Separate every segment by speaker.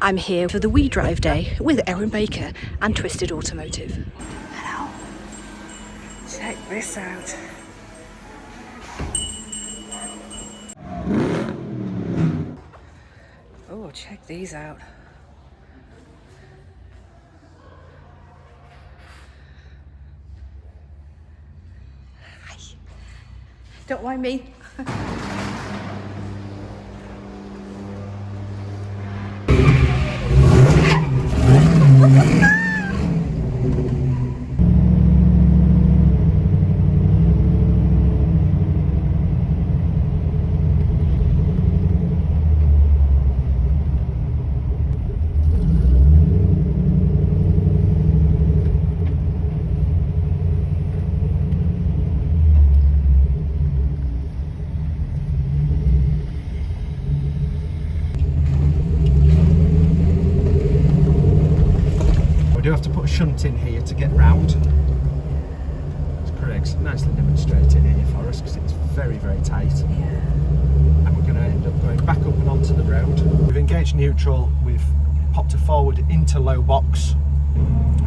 Speaker 1: I'm here for the We Drive Day with Erin Baker and Twisted Automotive. Hello. Check this out. Oh, check these out. Hi. Don't mind me.
Speaker 2: We do have to put a shunt in here to get round. As Craig's nicely demonstrating here for us, because it's very, very tight. And we're going to end up going back up and onto the road. We've engaged neutral, we've popped her forward into low box.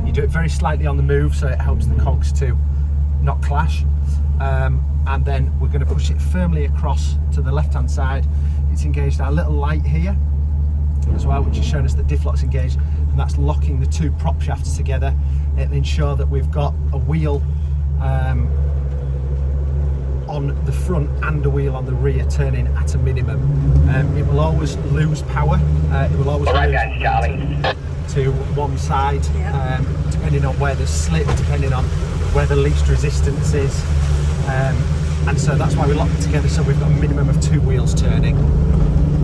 Speaker 2: You do it very slightly on the move so it helps the cogs to not clash. And then we're going to push it firmly across to the left hand side. It's engaged our little light here as well, which is showing us that diff lock's engaged, and that's locking the two prop shafts together. It'll ensure that we've got a wheel on the front and a wheel on the rear turning at a minimum. It will always lose power, it will always lose to one side, depending on where there's slip, depending on where the least resistance is, and so that's why we lock it together, so we've got a minimum of two wheels turning.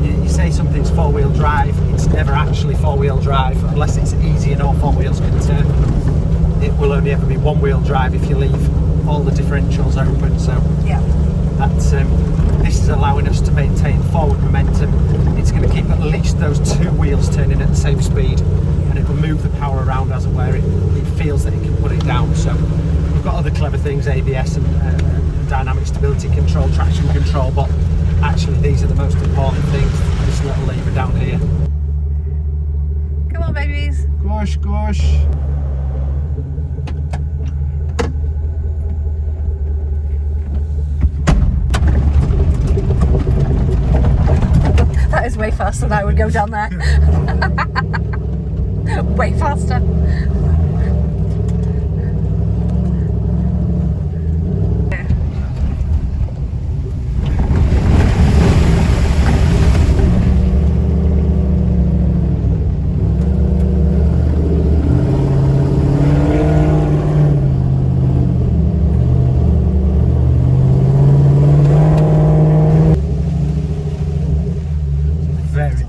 Speaker 2: You say something's four-wheel drive, it's never actually four-wheel drive unless it's easy and all four wheels can turn. It will only ever be one-wheel drive if you leave all the differentials open. So that's this is allowing us to maintain forward momentum. It's going to keep at least those two wheels turning at the same speed, and it will move the power around as and where it feels that it can put it down. So we've got other clever things, ABS and dynamic stability control, traction control, but actually these are the most important things. This little lever down here.
Speaker 1: Come on, babies.
Speaker 2: Gosh, gosh.
Speaker 1: That is way faster than I would go down there. Way faster.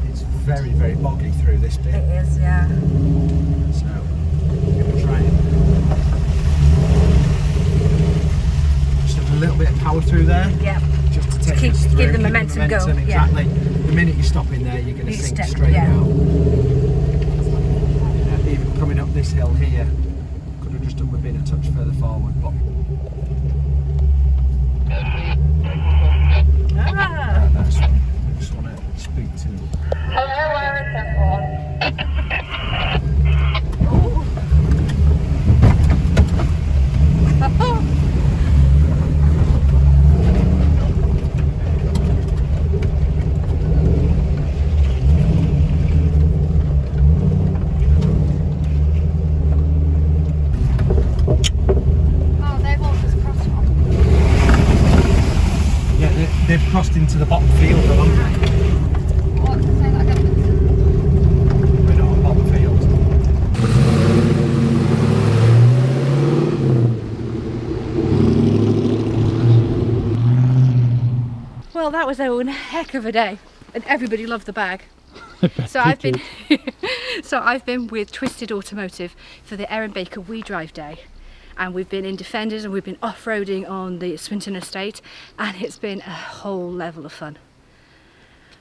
Speaker 2: It's very, very boggy through this bit.
Speaker 1: It is, yeah.
Speaker 2: So I'm going to try and just a little bit of power through there.
Speaker 1: Yeah.
Speaker 2: Just to take us through.
Speaker 1: Give the momentum go.
Speaker 2: Exactly. The minute you stop in there, you're going to sink straight out. Even coming up this hill here, could have just done with being a touch further forward, but. That's one. I just want to speak to. They've crossed into the bottom field, haven't they? We're not on bottom field.
Speaker 1: Well, that was a heck of a day, and everybody loved the bag. So I've been with Twisted Automotive for the Erin Baker We Drive Day. And we've been in Defenders and we've been off-roading on the Swinton Estate, and it's been a whole level of fun.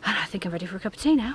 Speaker 1: And I think I'm ready for a cup of tea now.